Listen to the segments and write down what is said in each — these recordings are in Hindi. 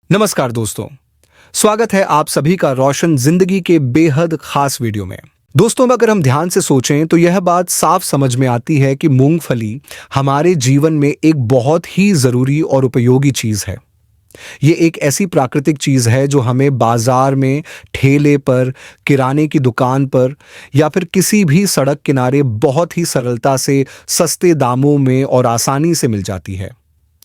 नमस्कार दोस्तों। स्वागत है आप सभी का रोशन जिंदगी के बेहद खास वीडियो में। दोस्तों, अगर हम ध्यान से सोचें तो यह बात साफ समझ में आती है कि मूंगफली हमारे जीवन में एक बहुत ही जरूरी और उपयोगी चीज है। ये एक ऐसी प्राकृतिक चीज है जो हमें बाजार में, ठेले पर, किराने की दुकान पर या फिर किसी भी सड़क किनारे बहुत ही सरलता से, सस्ते दामों में और आसानी से मिल जाती है।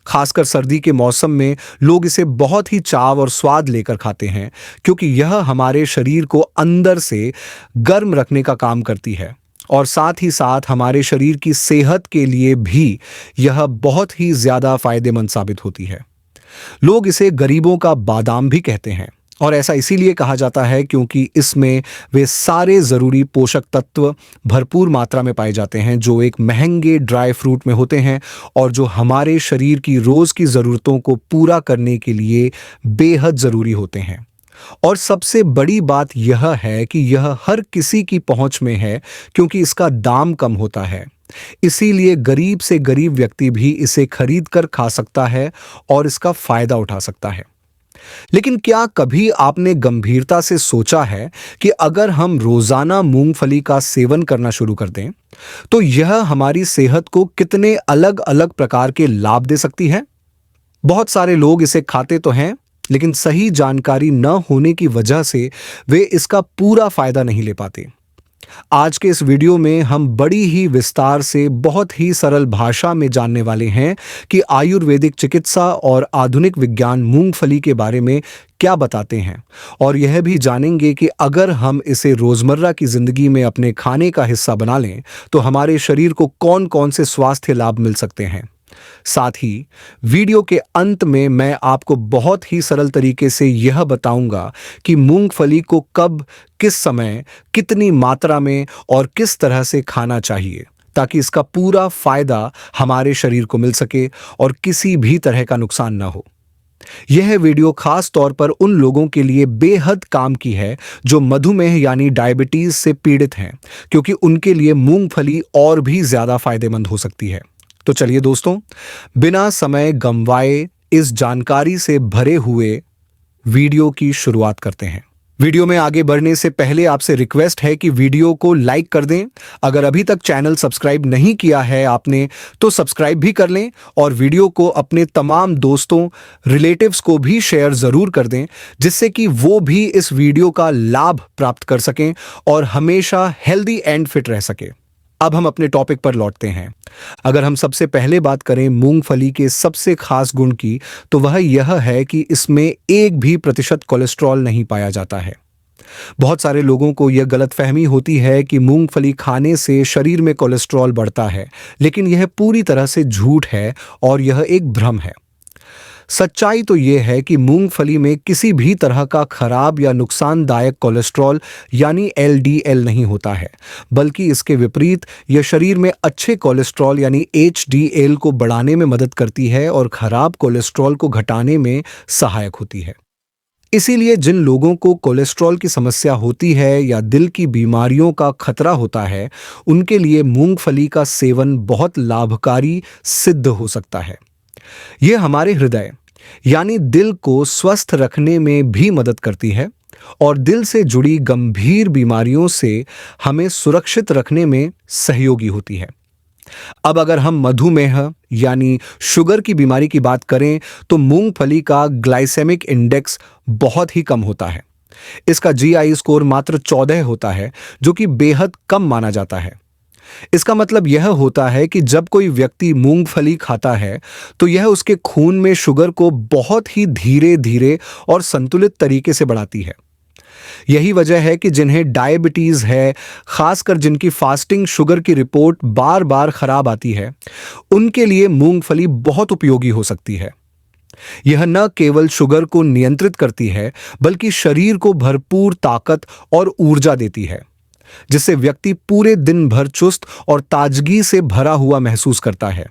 खासकर सर्दी के मौसम में लोग इसे बहुत ही चाव और स्वाद लेकर खाते हैं, क्योंकि यह हमारे शरीर को अंदर से गर्म रखने का काम करती है और साथ ही साथ हमारे शरीर की सेहत के लिए भी यह बहुत ही ज्यादा फायदेमंद साबित होती है। लोग इसे गरीबों का बादाम भी कहते हैं और ऐसा इसीलिए कहा जाता है क्योंकि इसमें वे सारे जरूरी पोषक तत्व भरपूर मात्रा में पाए जाते हैं जो एक महंगे ड्राई फ्रूट में होते हैं और जो हमारे शरीर की रोज की जरूरतों को पूरा करने के लिए बेहद जरूरी होते हैं। और सबसे बड़ी बात यह है कि यह हर किसी की पहुंच में है क्योंकि इसका दाम कम होता है। इसीलिए गरीब से गरीब व्यक्ति भी इसे खरीद कर खा सकता है और इसका फायदा उठा सकता है। लेकिन क्या कभी आपने गंभीरता से सोचा है कि अगर हम रोजाना मूंगफली का सेवन करना शुरू कर दें तो यह हमारी सेहत को कितने अलग अलग प्रकार के लाभ दे सकती है? बहुत सारे लोग इसे खाते तो हैं, लेकिन सही जानकारी न होने की वजह से वे इसका पूरा फायदा नहीं ले पाते। आज के इस वीडियो में हम बड़ी ही विस्तार से, बहुत ही सरल भाषा में जानने वाले हैं कि आयुर्वेदिक चिकित्सा और आधुनिक विज्ञान मूंगफली के बारे में क्या बताते हैं, और यह भी जानेंगे कि अगर हम इसे रोजमर्रा की जिंदगी में अपने खाने का हिस्सा बना लें तो हमारे शरीर को कौन कौन से स्वास्थ्य लाभ मिल सकते हैं। साथ ही वीडियो के अंत में मैं आपको बहुत ही सरल तरीके से यह बताऊंगा कि मूंगफली को कब, किस समय, कितनी मात्रा में और किस तरह से खाना चाहिए ताकि इसका पूरा फायदा हमारे शरीर को मिल सके और किसी भी तरह का नुकसान ना हो। यह वीडियो खास तौर पर उन लोगों के लिए बेहद काम की है जो मधुमेह यानी डायबिटीज से पीड़ित हैं, क्योंकि उनके लिए मूंगफली और भी ज्यादा फायदेमंद हो सकती है। तो चलिए दोस्तों, बिना समय गंवाए इस जानकारी से भरे हुए वीडियो की शुरुआत करते हैं। वीडियो में आगे बढ़ने से पहले आपसे रिक्वेस्ट है कि वीडियो को लाइक कर दें। अगर अभी तक चैनल सब्सक्राइब नहीं किया है आपने तो सब्सक्राइब भी कर लें और वीडियो को अपने तमाम दोस्तों, रिलेटिव्स को भी शेयर जरूर कर दें, जिससे कि वो भी इस वीडियो का लाभ प्राप्त कर सकें और हमेशा हेल्दी एंड फिट रह सके। अब हम अपने टॉपिक पर लौटते हैं। अगर हम सबसे पहले बात करें मूंगफली के सबसे खास गुण की, तो वह यह है कि इसमें 1% कोलेस्ट्रॉल नहीं पाया जाता है। बहुत सारे लोगों को यह गलतफहमी होती है कि मूंगफली खाने से शरीर में कोलेस्ट्रॉल बढ़ता है, लेकिन यह पूरी तरह से झूठ है और यह एक भ्रम है। सच्चाई तो यह है कि मूंगफली में किसी भी तरह का खराब या नुकसानदायक कोलेस्ट्रॉल यानी एलडीएल नहीं होता है, बल्कि इसके विपरीत यह शरीर में अच्छे कोलेस्ट्रॉल यानी एचडीएल को बढ़ाने में मदद करती है और खराब कोलेस्ट्रॉल को घटाने में सहायक होती है। इसीलिए जिन लोगों को कोलेस्ट्रॉल की समस्या होती है या दिल की बीमारियों का खतरा होता है, उनके लिए मूंगफली का सेवन बहुत लाभकारी सिद्ध हो सकता है। यह हमारे हृदय यानी दिल को स्वस्थ रखने में भी मदद करती है और दिल से जुड़ी गंभीर बीमारियों से हमें सुरक्षित रखने में सहयोगी होती है। अब अगर हम मधुमेह यानी शुगर की बीमारी की बात करें तो मूंगफली का ग्लाइसेमिक इंडेक्स बहुत ही कम होता है। इसका जीआई स्कोर मात्र 14 होता है, जो कि बेहद कम माना जाता है। इसका मतलब यह होता है कि जब कोई व्यक्ति मूंगफली खाता है तो यह उसके खून में शुगर को बहुत ही धीरे धीरे और संतुलित तरीके से बढ़ाती है। यही वजह है कि जिन्हें डायबिटीज है, खासकर जिनकी फास्टिंग शुगर की रिपोर्ट बार बार खराब आती है, उनके लिए मूंगफली बहुत उपयोगी हो सकती है। यह न केवल शुगर को नियंत्रित करती है, बल्कि शरीर को भरपूर ताकत और ऊर्जा देती है, जिससे व्यक्ति पूरे दिन भर चुस्त और ताजगी से भरा हुआ महसूस करता है।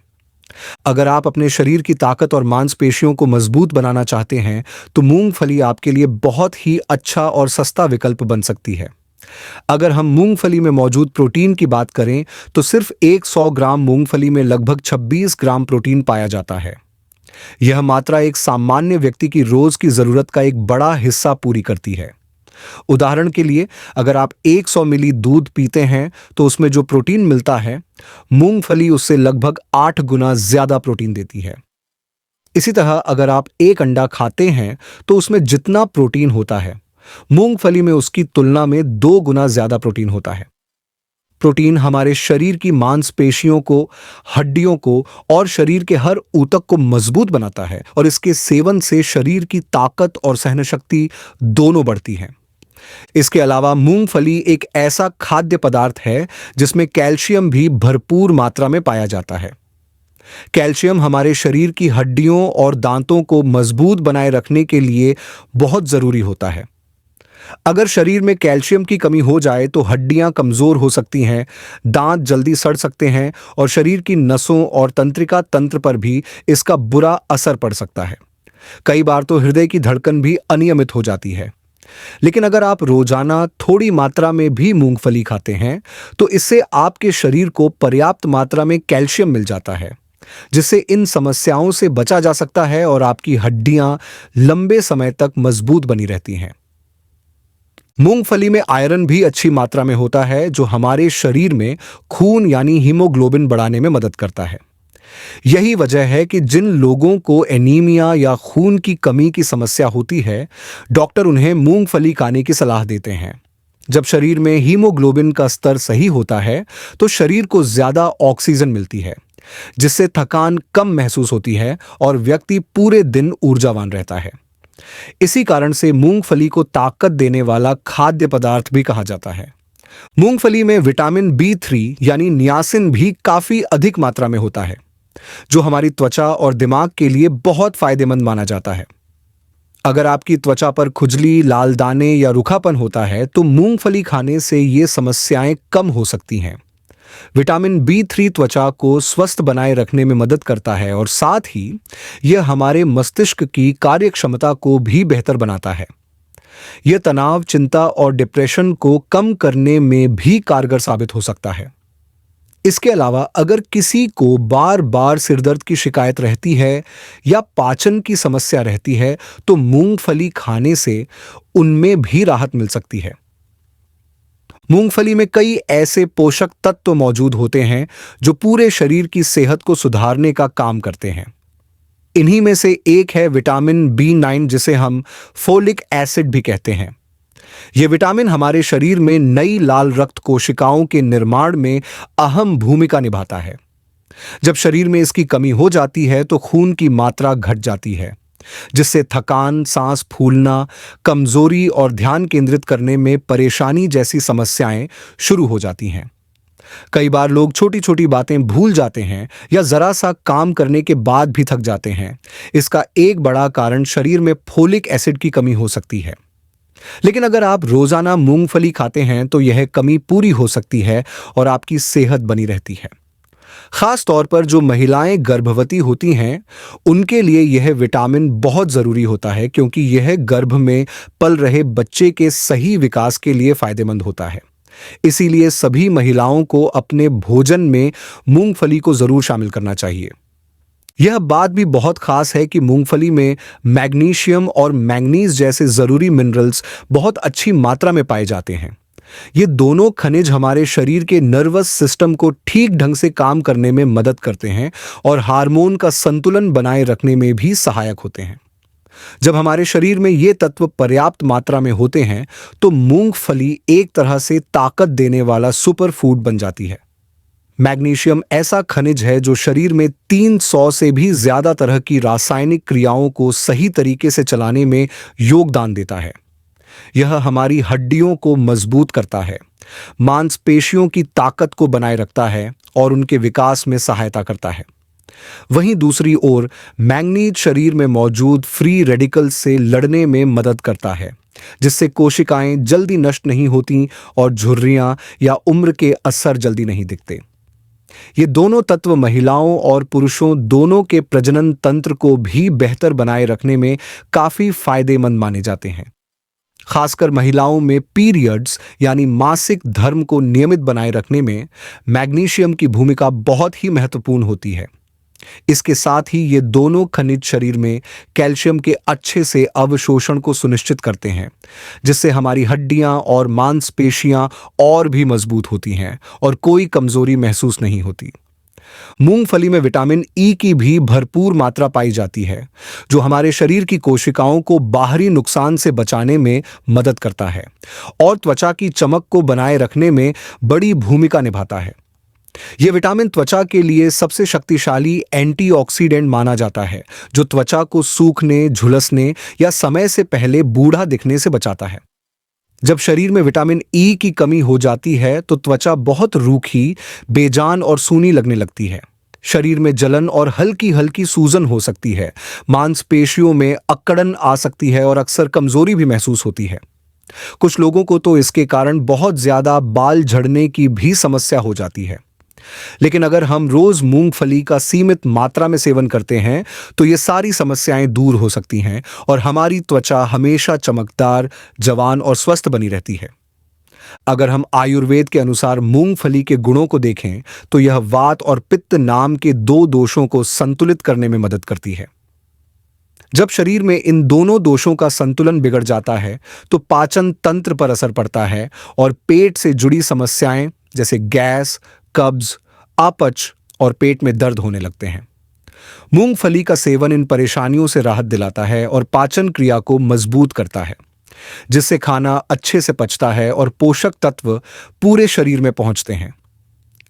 अगर आप अपने शरीर की ताकत और मांसपेशियों को मजबूत बनाना चाहते हैं तो मूंगफली आपके लिए बहुत ही अच्छा और सस्ता विकल्प बन सकती है। अगर हम मूंगफली में मौजूद प्रोटीन की बात करें तो सिर्फ 100 ग्राम मूंगफली में लगभग 26 ग्राम प्रोटीन पाया जाता है। यह मात्रा एक सामान्य व्यक्ति की रोज की जरूरत का एक बड़ा हिस्सा पूरी करती है। उदाहरण के लिए, अगर आप 100 मिली दूध पीते हैं तो उसमें जो प्रोटीन मिलता है, मूंगफली उससे लगभग 8 गुना ज्यादा प्रोटीन देती है। इसी तरह अगर आप एक अंडा खाते हैं तो उसमें जितना प्रोटीन होता है, मूंगफली में उसकी तुलना में 2 गुना ज्यादा प्रोटीन होता है। प्रोटीन हमारे शरीर की मांसपेशियों को, हड्डियों को और शरीर के हर ऊतक को मजबूत बनाता है और इसके सेवन से शरीर की ताकत और सहनशक्ति दोनों बढ़ती है। इसके अलावा मूंगफली एक ऐसा खाद्य पदार्थ है जिसमें कैल्शियम भी भरपूर मात्रा में पाया जाता है। कैल्शियम हमारे शरीर की हड्डियों और दांतों को मजबूत बनाए रखने के लिए बहुत जरूरी होता है। अगर शरीर में कैल्शियम की कमी हो जाए तो हड्डियां कमजोर हो सकती हैं, दांत जल्दी सड़ सकते हैं और शरीर की नसों और तंत्रिका तंत्र पर भी इसका बुरा असर पड़ सकता है। कई बार तो हृदय की धड़कन भी अनियमित हो जाती है। लेकिन अगर आप रोजाना थोड़ी मात्रा में भी मूंगफली खाते हैं तो इससे आपके शरीर को पर्याप्त मात्रा में कैल्शियम मिल जाता है, जिससे इन समस्याओं से बचा जा सकता है और आपकी हड्डियां लंबे समय तक मजबूत बनी रहती हैं। मूंगफली में आयरन भी अच्छी मात्रा में होता है, जो हमारे शरीर में खून यानी हीमोग्लोबिन बढ़ाने में मदद करता है। यही वजह है कि जिन लोगों को एनीमिया या खून की कमी की समस्या होती है, डॉक्टर उन्हें मूंगफली खाने की सलाह देते हैं। जब शरीर में हीमोग्लोबिन का स्तर सही होता है तो शरीर को ज्यादा ऑक्सीजन मिलती है, जिससे थकान कम महसूस होती है और व्यक्ति पूरे दिन ऊर्जावान रहता है। इसी कारण से मूंगफली को ताकत देने वाला खाद्य पदार्थ भी कहा जाता है। मूंगफली में विटामिन B3 यानी नियासिन भी काफी अधिक मात्रा में होता है, जो हमारी त्वचा और दिमाग के लिए बहुत फायदेमंद माना जाता है। अगर आपकी त्वचा पर खुजली, लाल दाने या रूखापन होता है तो मूंगफली खाने से ये समस्याएं कम हो सकती हैं। विटामिन B3 त्वचा को स्वस्थ बनाए रखने में मदद करता है और साथ ही यह हमारे मस्तिष्क की कार्यक्षमता को भी बेहतर बनाता है। यह तनाव, चिंता और डिप्रेशन को कम करने में भी कारगर साबित हो सकता है। इसके अलावा अगर किसी को बार बार सिरदर्द की शिकायत रहती है या पाचन की समस्या रहती है तो मूंगफली खाने से उनमें भी राहत मिल सकती है। मूंगफली में कई ऐसे पोषक तत्व मौजूद होते हैं जो पूरे शरीर की सेहत को सुधारने का काम करते हैं। इन्हीं में से एक है विटामिन B9, जिसे हम फोलिक एसिड भी कहते हैं। यह विटामिन हमारे शरीर में नई लाल रक्त कोशिकाओं के निर्माण में अहम भूमिका निभाता है। जब शरीर में इसकी कमी हो जाती है तो खून की मात्रा घट जाती है, जिससे थकान, सांस फूलना, कमजोरी और ध्यान केंद्रित करने में परेशानी जैसी समस्याएं शुरू हो जाती हैं। कई बार लोग छोटी छोटी बातें भूल जाते हैं या जरा सा काम करने के बाद भी थक जाते हैं। इसका एक बड़ा कारण शरीर में फोलिक एसिड की कमी हो सकती है। लेकिन अगर आप रोजाना मूंगफली खाते हैं तो यह कमी पूरी हो सकती है और आपकी सेहत बनी रहती है। खास तौर पर जो महिलाएं गर्भवती होती हैं, उनके लिए यह विटामिन बहुत जरूरी होता है, क्योंकि यह गर्भ में पल रहे बच्चे के सही विकास के लिए फायदेमंद होता है। इसीलिए सभी महिलाओं को अपने भोजन में मूंगफली को जरूर शामिल करना चाहिए। यह बात भी बहुत खास है कि मूंगफली में मैग्नीशियम और मैंगनीज जैसे जरूरी मिनरल्स बहुत अच्छी मात्रा में पाए जाते हैं। ये दोनों खनिज हमारे शरीर के नर्वस सिस्टम को ठीक ढंग से काम करने में मदद करते हैं और हार्मोन का संतुलन बनाए रखने में भी सहायक होते हैं। जब हमारे शरीर में ये तत्व पर्याप्त मात्रा में होते हैं तो मूंगफली एक तरह से ताकत देने वाला सुपर फूड बन जाती है। मैग्नीशियम ऐसा खनिज है जो शरीर में 300 से भी ज्यादा तरह की रासायनिक क्रियाओं को सही तरीके से चलाने में योगदान देता है। यह हमारी हड्डियों को मजबूत करता है, मांसपेशियों की ताकत को बनाए रखता है और उनके विकास में सहायता करता है। वहीं दूसरी ओर मैंगनीज शरीर में मौजूद फ्री रेडिकल्स से लड़ने में मदद करता है, जिससे कोशिकाएं जल्दी नष्ट नहीं होती और झुर्रियां या उम्र के असर जल्दी नहीं दिखते। ये दोनों तत्व महिलाओं और पुरुषों दोनों के प्रजनन तंत्र को भी बेहतर बनाए रखने में काफी फायदेमंद माने जाते हैं। खासकर महिलाओं में पीरियड्स यानी मासिक धर्म को नियमित बनाए रखने में मैग्नीशियम की भूमिका बहुत ही महत्वपूर्ण होती है। इसके साथ ही ये दोनों खनिज शरीर में कैल्शियम के अच्छे से अवशोषण को सुनिश्चित करते हैं, जिससे हमारी हड्डियां और मांसपेशियां और भी मजबूत होती हैं और कोई कमजोरी महसूस नहीं होती। मूंगफली में विटामिन ई की भी भरपूर मात्रा पाई जाती है, जो हमारे शरीर की कोशिकाओं को बाहरी नुकसान से बचाने में मदद करता है और त्वचा की चमक को बनाए रखने में बड़ी भूमिका निभाता है। यह विटामिन त्वचा के लिए सबसे शक्तिशाली एंटीऑक्सीडेंट माना जाता है, जो त्वचा को सूखने, झुलसने या समय से पहले बूढ़ा दिखने से बचाता है। जब शरीर में विटामिन ई की कमी हो जाती है तो त्वचा बहुत रूखी, बेजान और सूनी लगने लगती है। शरीर में जलन और हल्की हल्की सूजन हो सकती है, मांसपेशियों में अकड़न आ सकती है और अक्सर कमजोरी भी महसूस होती है। कुछ लोगों को तो इसके कारण बहुत ज्यादा बाल झड़ने की भी समस्या हो जाती है। लेकिन अगर हम रोज मूंगफली का सीमित मात्रा में सेवन करते हैं तो ये सारी समस्याएं दूर हो सकती हैं और हमारी त्वचा हमेशा चमकदार, जवान और स्वस्थ बनी रहती है। अगर हम आयुर्वेद के अनुसार मूंगफली के गुणों को देखें तो यह वात और पित्त नाम के दो दोषों को संतुलित करने में मदद करती है। जब शरीर में इन दोनों दोषों का संतुलन बिगड़ जाता है तो पाचन तंत्र पर असर पड़ता है और पेट से जुड़ी समस्याएं जैसे गैस, कब्ज, अपच और पेट में दर्द होने लगते हैं। मूंगफली का सेवन इन परेशानियों से राहत दिलाता है और पाचन क्रिया को मजबूत करता है, जिससे खाना अच्छे से पचता है और पोषक तत्व पूरे शरीर में पहुंचते हैं।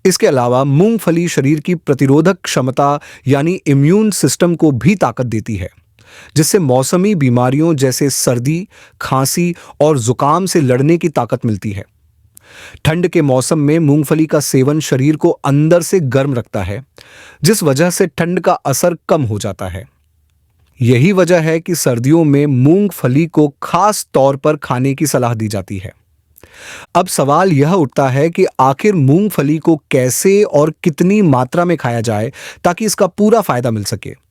इसके अलावा मूंगफली शरीर की प्रतिरोधक क्षमता यानी इम्यून सिस्टम को भी ताकत देती है, जिससे मौसमी बीमारियों जैसे सर्दी, खांसी और जुकाम से लड़ने की ताकत मिलती है। ठंड के मौसम में मूंगफली का सेवन शरीर को अंदर से गर्म रखता है, जिस वजह से ठंड का असर कम हो जाता है। यही वजह है कि सर्दियों में मूंगफली को खास तौर पर खाने की सलाह दी जाती है। अब सवाल यह उठता है कि आखिर मूंगफली को कैसे और कितनी मात्रा में खाया जाए ताकि इसका पूरा फायदा मिल सके।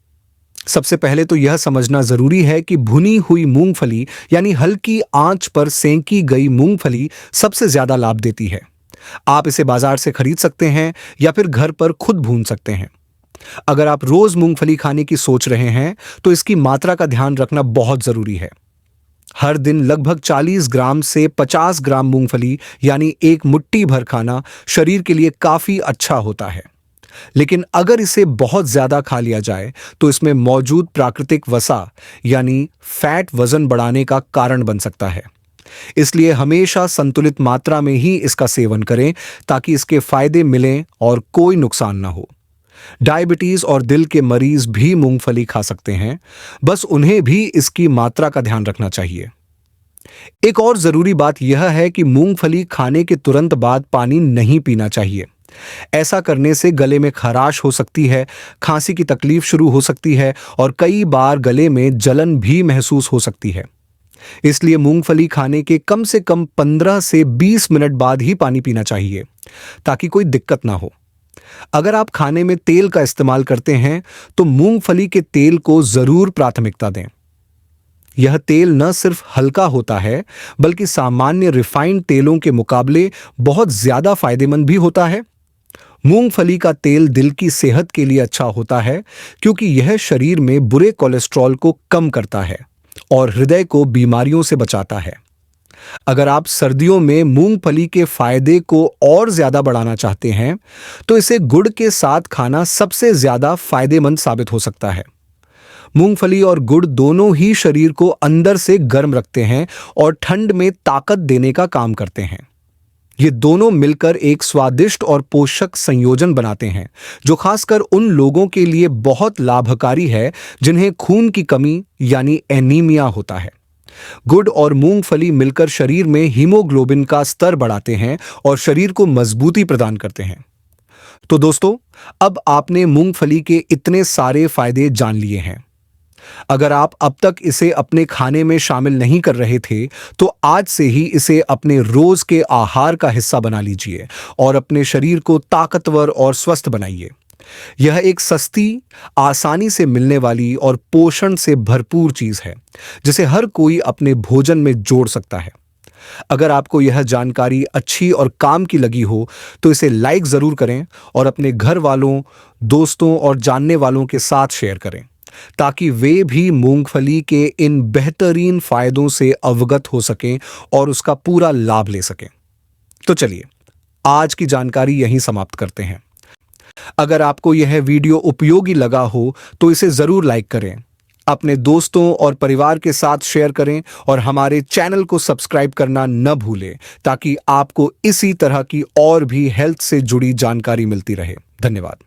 सबसे पहले तो यह समझना जरूरी है कि भुनी हुई मूंगफली यानी हल्की आंच पर सेंकी गई मूंगफली सबसे ज्यादा लाभ देती है। आप इसे बाजार से खरीद सकते हैं या फिर घर पर खुद भून सकते हैं। अगर आप रोज मूंगफली खाने की सोच रहे हैं तो इसकी मात्रा का ध्यान रखना बहुत जरूरी है। हर दिन लगभग 40 ग्राम से 50 ग्राम मूंगफली यानी एक मुट्ठी भर खाना शरीर के लिए काफी अच्छा होता है। लेकिन अगर इसे बहुत ज्यादा खा लिया जाए तो इसमें मौजूद प्राकृतिक वसा यानी फैट वजन बढ़ाने का कारण बन सकता है। इसलिए हमेशा संतुलित मात्रा में ही इसका सेवन करें ताकि इसके फायदे मिलें और कोई नुकसान ना हो। डायबिटीज और दिल के मरीज भी मूंगफली खा सकते हैं, बस उन्हें भी इसकी मात्रा का ध्यान रखना चाहिए। एक और जरूरी बात यह है कि मूंगफली खाने के तुरंत बाद पानी नहीं पीना चाहिए। ऐसा करने से गले में खराश हो सकती है, खांसी की तकलीफ शुरू हो सकती है और कई बार गले में जलन भी महसूस हो सकती है। इसलिए मूंगफली खाने के कम से कम 15 से 20 मिनट बाद ही पानी पीना चाहिए ताकि कोई दिक्कत ना हो। अगर आप खाने में तेल का इस्तेमाल करते हैं तो मूंगफली के तेल को जरूर प्राथमिकता दें। यह तेल न सिर्फ हल्का होता है बल्कि सामान्य रिफाइंड तेलों के मुकाबले बहुत ज्यादा फायदेमंद भी होता है। मूंगफली का तेल दिल की सेहत के लिए अच्छा होता है क्योंकि यह शरीर में बुरे कोलेस्ट्रॉल को कम करता है और हृदय को बीमारियों से बचाता है। अगर आप सर्दियों में मूंगफली के फायदे को और ज्यादा बढ़ाना चाहते हैं तो इसे गुड़ के साथ खाना सबसे ज्यादा फायदेमंद साबित हो सकता है। मूंगफली और गुड़ दोनों ही शरीर को अंदर से गर्म रखते हैं और ठंड में ताकत देने का काम करते हैं। ये दोनों मिलकर एक स्वादिष्ट और पोषक संयोजन बनाते हैं जो खासकर उन लोगों के लिए बहुत लाभकारी है जिन्हें खून की कमी यानी एनीमिया होता है। गुड़ और मूंगफली मिलकर शरीर में हीमोग्लोबिन का स्तर बढ़ाते हैं और शरीर को मजबूती प्रदान करते हैं। तो दोस्तों, अब आपने मूंगफली के इतने सारे फायदे जान लिए हैं। अगर आप अब तक इसे अपने खाने में शामिल नहीं कर रहे थे तो आज से ही इसे अपने रोज के आहार का हिस्सा बना लीजिए और अपने शरीर को ताकतवर और स्वस्थ बनाइए। यह एक सस्ती, आसानी से मिलने वाली और पोषण से भरपूर चीज है जिसे हर कोई अपने भोजन में जोड़ सकता है। अगर आपको यह जानकारी अच्छी और काम की लगी हो तो इसे लाइक ज़रूर करें और अपने घर वालों, दोस्तों और जानने वालों के साथ शेयर करें ताकि वे भी मूंगफली के इन बेहतरीन फायदों से अवगत हो सकें और उसका पूरा लाभ ले सकें। तो चलिए, आज की जानकारी यहीं समाप्त करते हैं। अगर आपको यह वीडियो उपयोगी लगा हो तो इसे ज़रूर लाइक करें, अपने दोस्तों और परिवार के साथ शेयर करें और हमारे चैनल को सब्सक्राइब करना न भूलें ताकि आपको इसी तरह की और भी हेल्थ से जुड़ी जानकारी मिलती रहे। धन्यवाद।